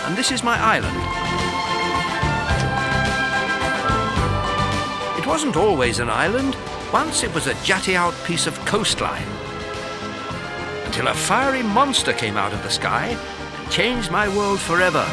and this is my island. It wasn't always an island. Once it was a jutty-out piece of coastline. Until a fiery monster came out of the sky and changed my world forever.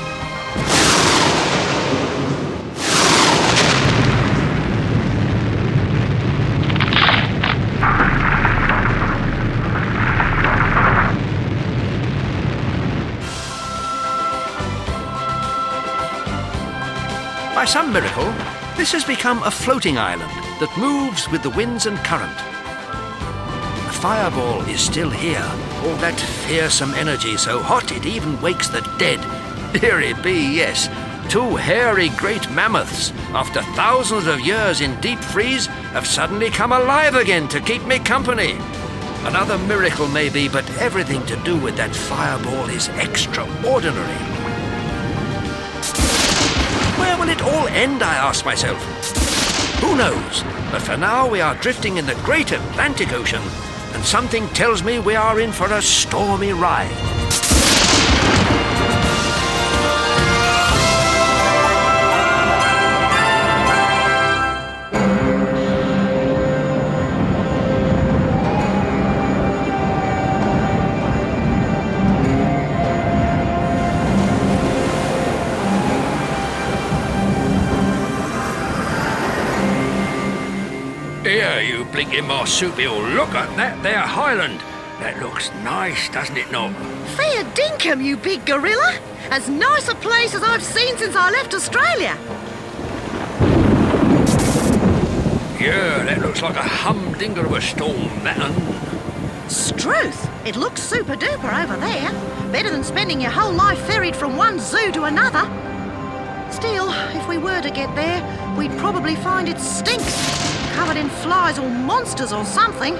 By some miracle, this has become a floating island that moves with the winds and current. The fireball is still here, all that fearsome energy so hot it even wakes the dead. Here it be, yes, two hairy great mammoths, after thousands of years in deep freeze, have suddenly come alive again to keep me company. Another miracle maybe, but everything to do with that fireball is extraordinary. Where will it all end, I ask myself? Who knows? But for now we are drifting in the great Atlantic Ocean, and something tells me we are in for a stormy ride. Here, you blinking marsupial, look at that there highland. That looks nice, doesn't it not? Fair dinkum, you big gorilla. As nice a place as I've seen since I left Australia. Yeah, that looks like a humdinger of a storm, that un. Struth, it looks super duper over there. Better than spending your whole life ferried from one zoo to another. Still, if we were to get there, we'd probably find it stinks. Covered in flies or monsters or something.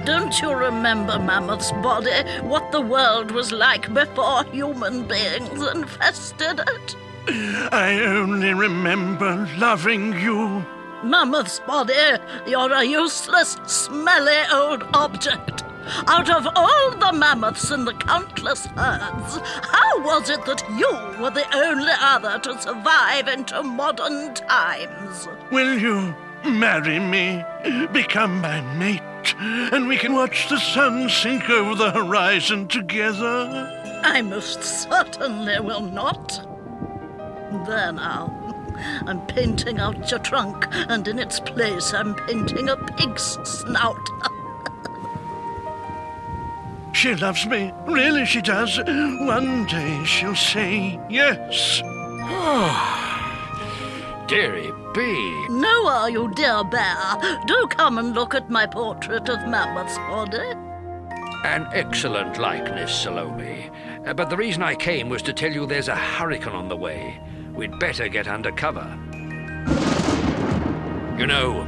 Don't you remember, Mammoth's body, what the world was like before human beings infested it? I only remember loving you. Mammoth's body, you're a useless, smelly old object. Out of all the mammoths in the countless herds, how was it that you were the only other to survive into modern times? Will you marry me, become my mate, and we can watch the sun sink over the horizon together? I most certainly will not. There now. I'm painting out your trunk, and in its place I'm painting a pig's snout. She loves me. Really, she does. One day she'll say yes. Dearie bee. No, are you, dear bear? Do come and look at my portrait of Mammoth's body. An excellent likeness, Salome. But the reason I came was to tell you there's a hurricane on the way. We'd better get under cover. You know,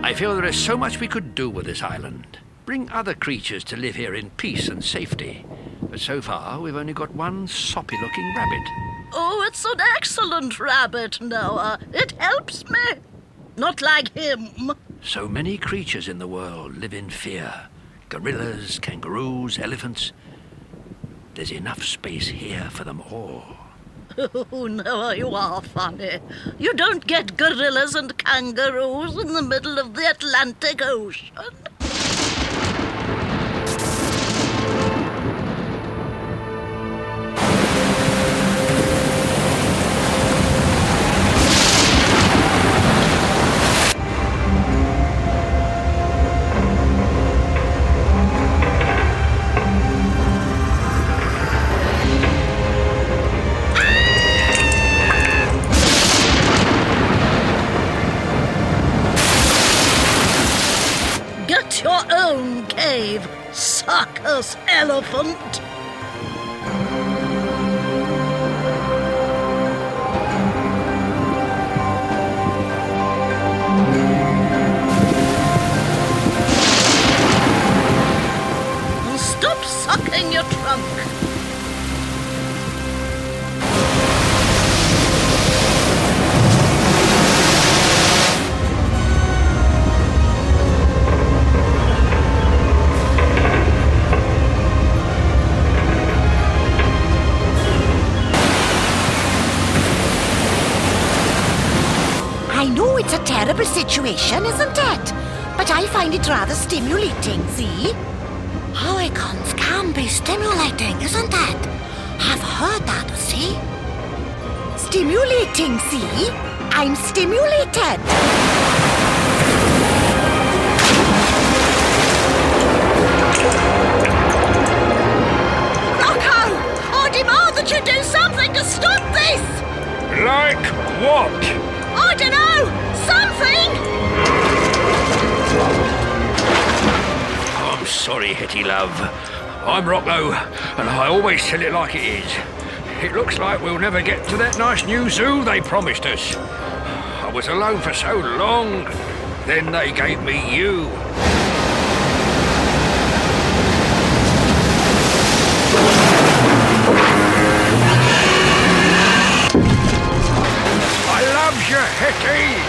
I feel there is so much we could do with this island. Bring other creatures to live here in peace and safety. But so far, we've only got one soppy-looking rabbit. Oh, it's an excellent rabbit, Noah. It helps me. Not like him. So many creatures in the world live in fear. Gorillas, kangaroos, elephants. There's enough space here for them all. Oh, Noah, you are funny. You don't get gorillas and kangaroos in the middle of the Atlantic Ocean. own cave, circus elephant. Stop sucking your trunk. I know it's a terrible situation, isn't it? But I find it rather stimulating, see? Icons can be stimulating, isn't it? I've heard that, see? Stimulating, see? I'm stimulated. Rocco! I demand that you do something to stop this! Like what? I don't know! Something! I'm sorry, Hetty love. I'm Rocco, and I always tell it like it is. It looks like we'll never get to that nice new zoo they promised us. I was alone for so long, then they gave me you. I love you, Hetty!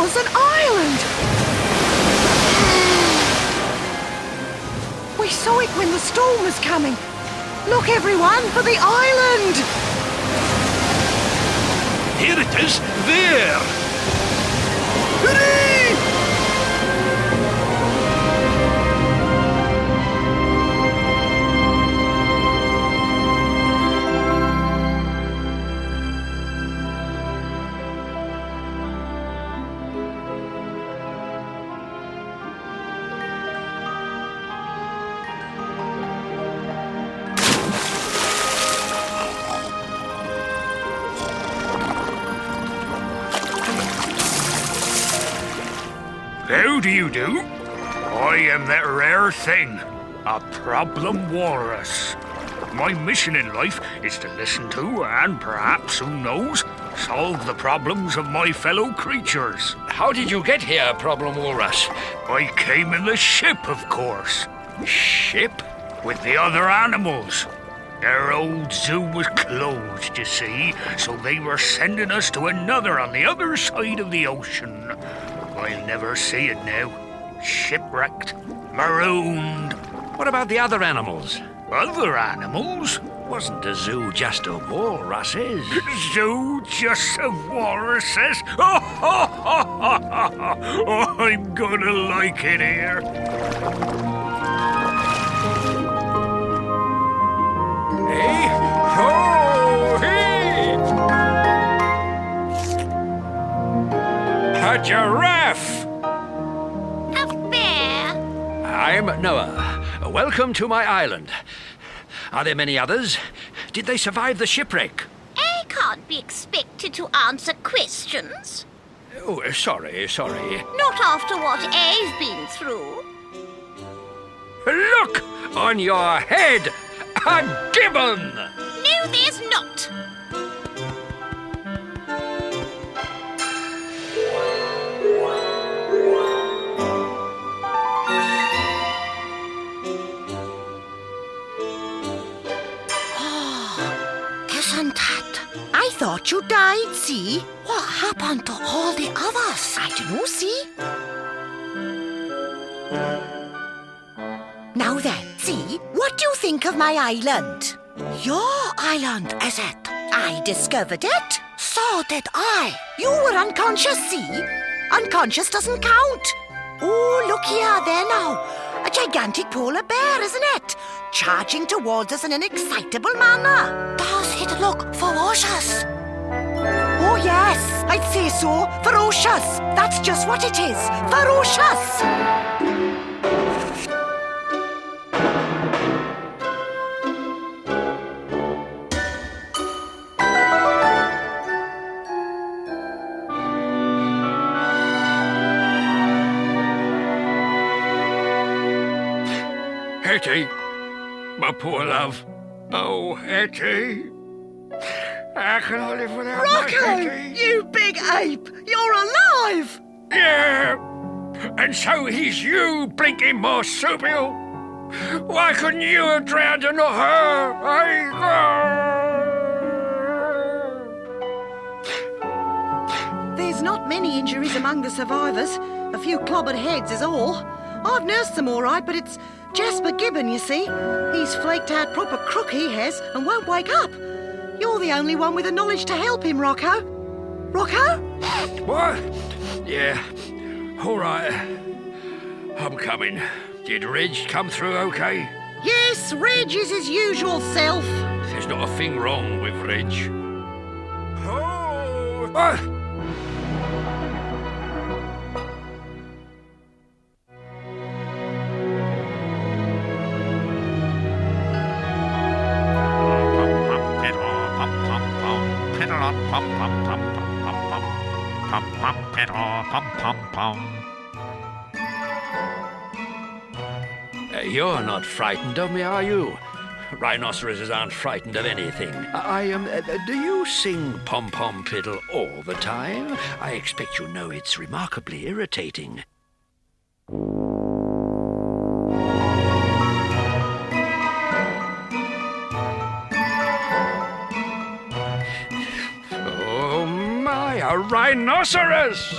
An island! We saw it when the storm was coming. Look, everyone, for the island! Here it is, there! Hooray! How do you do? I am that rare thing, a problem walrus. My mission in life is to listen to and perhaps, who knows, solve the problems of my fellow creatures. How did you get here, Problem Walrus? I came in the ship, of course, Ship? with the other animals. Their old zoo was closed, you see, so they were sending us to another on the other side of the ocean. I'll never see it now. Shipwrecked, marooned. What about the other animals? Other animals? Wasn't the zoo just of walruses? Zoo just of walruses? Oh, I'm gonna like it here. Hey, ho, hey! A giraffe! A bear. I'm Noah. Welcome to my island. Are there many others? Did they survive the shipwreck? I can't be expected to answer questions. Oh, sorry. Not after what I've been through. Look on your head! A gibbon! No, there's not. Isn't that? I thought you died, see? What happened to all the others? I don't know, see? Now then, see? What do you think of my island? Your island, is it? I discovered it. So did I. You were unconscious, see? Unconscious doesn't count. Oh, look here there now. A gigantic polar bear, isn't it? Charging towards us in an excitable manner. Does it look ferocious? Oh, yes, I'd say so. Ferocious. That's just what it is. Ferocious. Hetty, my poor love. Oh, Hetty. How can I live without my Hetty? You big ape! You're alive! Yeah. And so he's you, blinking marsupial. Why couldn't you have drowned and not her? There's not many injuries among the survivors. A few clobbered heads is all. I've nursed them all right, but it's Jasper Gibbon, you see. He's flaked out proper crook, he has, and won't wake up. You're the only one with the knowledge to help him, Rocco. Rocco? What? Yeah. All right. I'm coming. Did Reg come through okay? Yes, Reg is his usual self. There's not a thing wrong with Reg. Oh! What? You're not frightened of me, are you? Rhinoceroses aren't frightened of anything. Do you sing pom-pom fiddle all the time? I expect you know it's remarkably irritating. Oh my, a rhinoceros!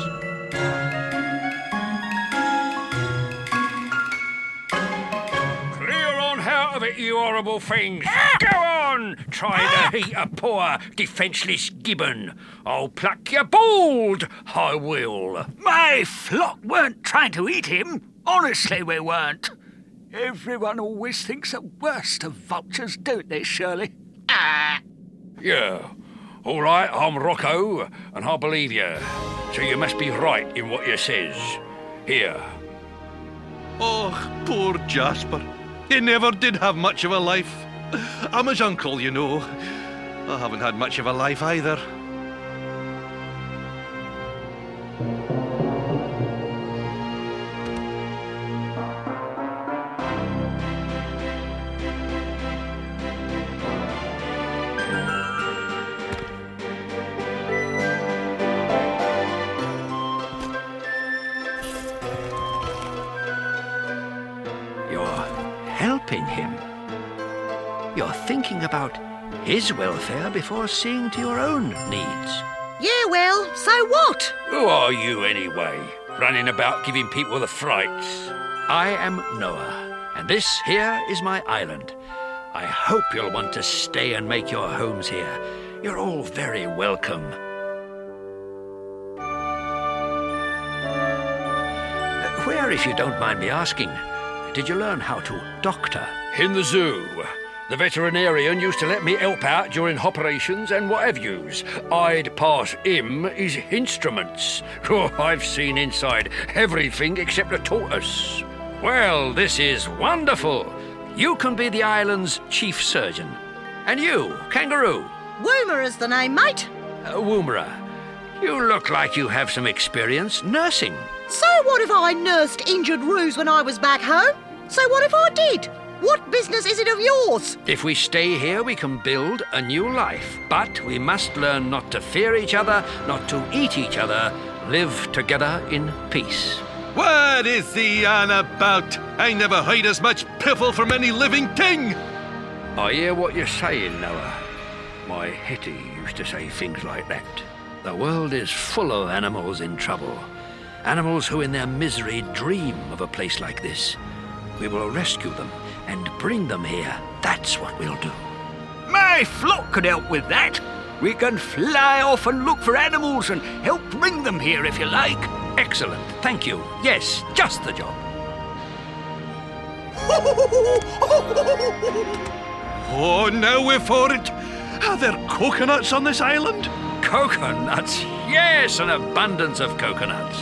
Of it, you horrible things! Go on! Try to eat a poor, defenceless gibbon. I'll pluck you bald, I will. My flock weren't trying to eat him. Honestly, we weren't. Everyone always thinks the worst of vultures, don't they, Shirley? Yeah. All right, I'm Rocco, and I believe you. So you must be right in what you says. Here. Oh, poor Jasper. He never did have much of a life. I'm his uncle, you know. I haven't had much of a life either. Helping him. You're thinking about his welfare before seeing to your own needs. Yeah, well, so what? Who are you anyway? Running about giving people the frights. I am Noah, and this here is my island. I hope you'll want to stay and make your homes here. You're all very welcome. Where, if you don't mind me asking, did you learn how to doctor? In the zoo. The veterinarian used to let me help out during operations and what have yous. I'd pass him his instruments. Oh, I've seen inside everything except a tortoise. Well, this is wonderful. You can be the island's chief surgeon. And you, Kangaroo. Woomer is the name, mate. Woomera, you look like you have some experience nursing. So what if I nursed injured roos when I was back home? So what if I did? What business is it of yours? If we stay here, we can build a new life. But we must learn not to fear each other, not to eat each other, live together in peace. What is the yarn about? I never heard as much piffle from any living thing. I hear what you're saying, Noah. My Hetty used to say things like that. The world is full of animals in trouble. Animals who in their misery dream of a place like this. We will rescue them and bring them here. That's what we'll do. My flock could help with that. We can fly off and look for animals and help bring them here if you like. Excellent, thank you. Yes, just the job. Oh, now we're for it. Are there coconuts on this island? Coconuts? Yes, an abundance of coconuts.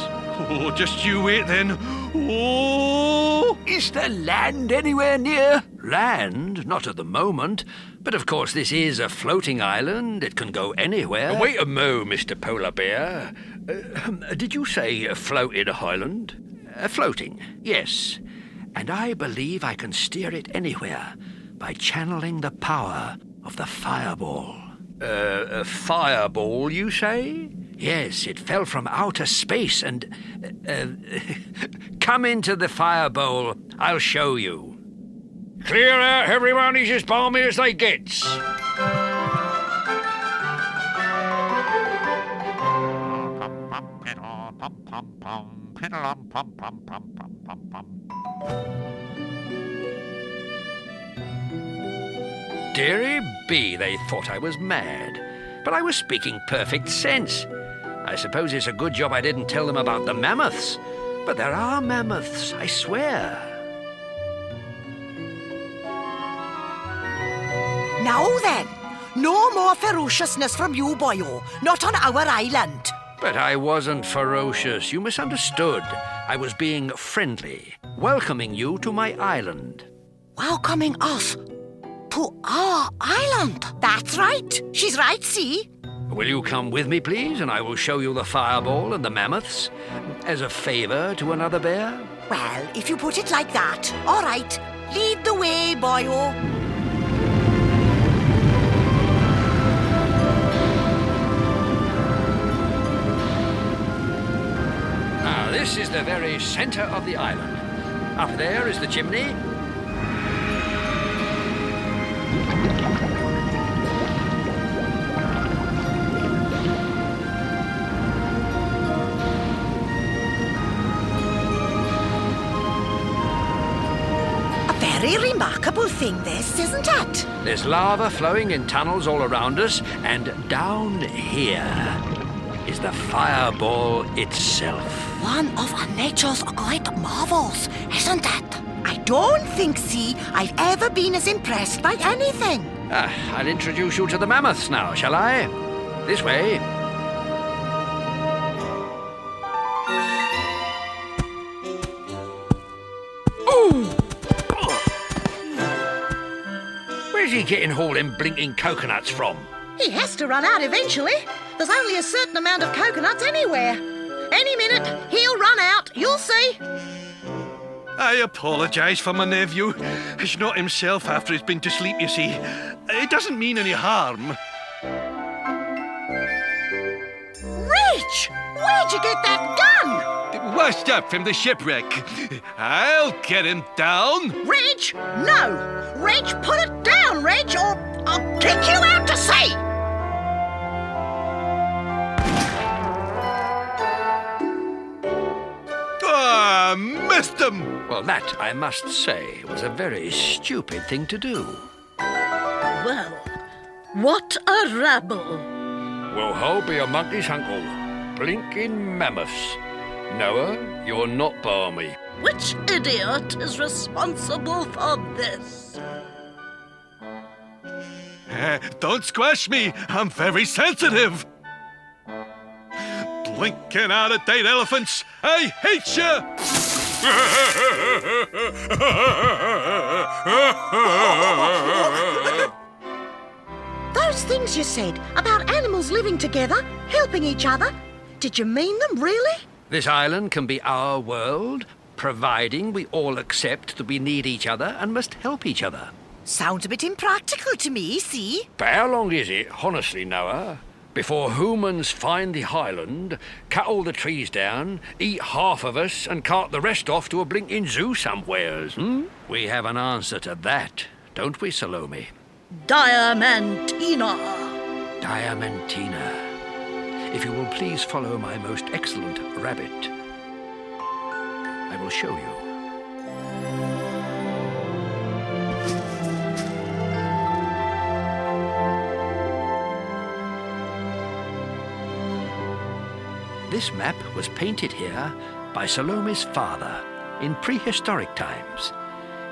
Oh, just you wait then. Oh! Is there land anywhere near? Land? Not at the moment. But of course this is a floating island. It can go anywhere. Wait a mo, Mr. Polar Bear. Did you say a floated island? Floating, yes. And I believe I can steer it anywhere by channeling the power of the fireball. A fireball, you say? Yes, it fell from outer space and... Come into the fireball. I'll show you. Clear out, everyone. He's as balmy as they gets. Dearie B, they thought I was mad. But I was speaking perfect sense. I suppose it's a good job I didn't tell them about the mammoths. But there are mammoths, I swear. Now then, no more ferociousness from you, boyo. Not on our island. But I wasn't ferocious. You misunderstood. I was being friendly, welcoming you to my island. Welcoming us to our island. That's right. She's right, see? Will you come with me, please, and I will show you the fireball and the mammoths, as a favor to another bear? Well, if you put it like that, all right. Lead the way, boyo. Now, this is the very center of the island. Up there is the chimney. Very remarkable thing, this, isn't it? There's lava flowing in tunnels all around us, and down here is the fireball itself. One of our nature's great marvels, isn't it? I don't think, see, I've ever been as impressed by anything. I'll introduce you to the mammoths now, shall I? This way. Where's he getting all them blinking coconuts from? He has to run out eventually. There's only a certain amount of coconuts anywhere. Any minute, he'll run out. You'll see. I apologise for my nephew. He's not himself after he's been to sleep, you see. It doesn't mean any harm. Rich! Where'd you get that gun? Washed up from the shipwreck. I'll get him down. Reg, no! Reg, put it down, Reg, or I'll kick you out to sea! Ah, missed him! Well, that, I must say, was a very stupid thing to do. Well, what a rabble. Well, how be a monkey's uncle? Blinking mammoths. Noah, you're not balmy. Which idiot is responsible for this? Don't squash me. I'm very sensitive. Blinking out-of-date elephants. I hate you. Those things you said about animals living together, helping each other, did you mean them, really? This island can be our world, providing we all accept that we need each other and must help each other. Sounds a bit impractical to me, see? But how long is it, honestly, Noah, before humans find the highland, cut all the trees down, eat half of us, and cart the rest off to a blinking zoo somewheres, We have an answer to that, don't we, Salome? Diamantina. Diamantina. If you will please follow my most excellent rabbit, I will show you. This map was painted here by Salome's father in prehistoric times.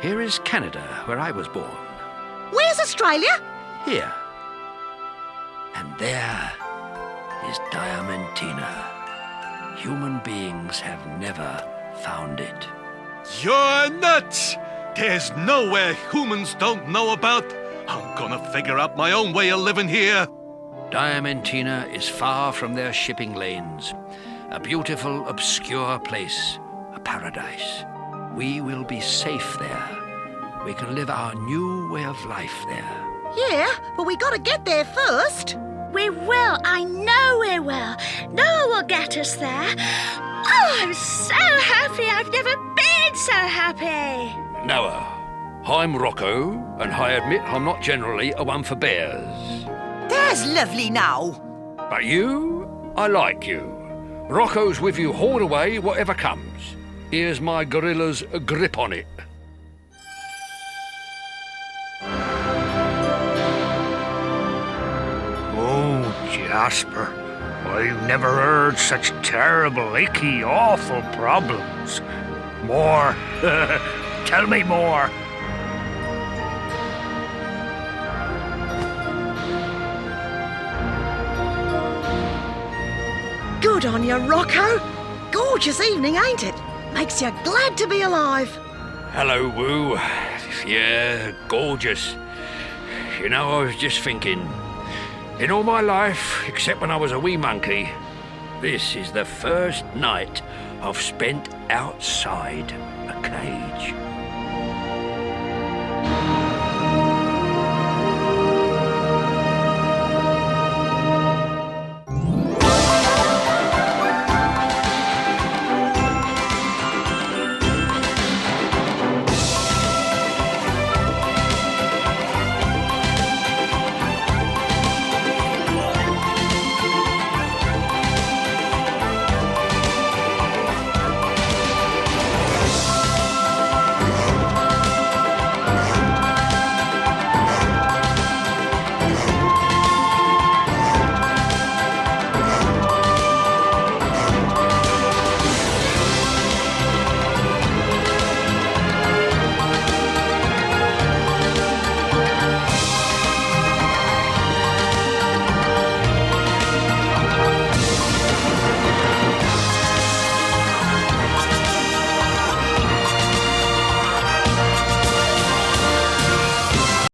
Here is Canada, where I was born. Where's Australia? Here. And there is Diamantina. Human beings have never found it. You're nuts! There's nowhere humans don't know about. I'm gonna figure out my own way of living here. Diamantina is far from their shipping lanes. A beautiful, obscure place. A paradise. We will be safe there. We can live our new way of life there. Yeah, but we gotta get there first. We will. I know we will. Noah will get us there. Oh, I'm so happy. I've never been so happy. Noah, I'm Rocco, and I admit I'm not generally a one for bears. There's lovely now. But you, I like you. Rocco's with you all the way, whatever comes. Here's my gorilla's grip on it. Oh, Jasper, I've never heard such terrible, icky, awful problems. More. Tell me more. Good on you, Rocco. Gorgeous evening, ain't it? Makes you glad to be alive. Hello, Woo. Yeah, gorgeous. You know, I was just thinking, in all my life, except when I was a wee monkey, this is the first night I've spent outside a cage.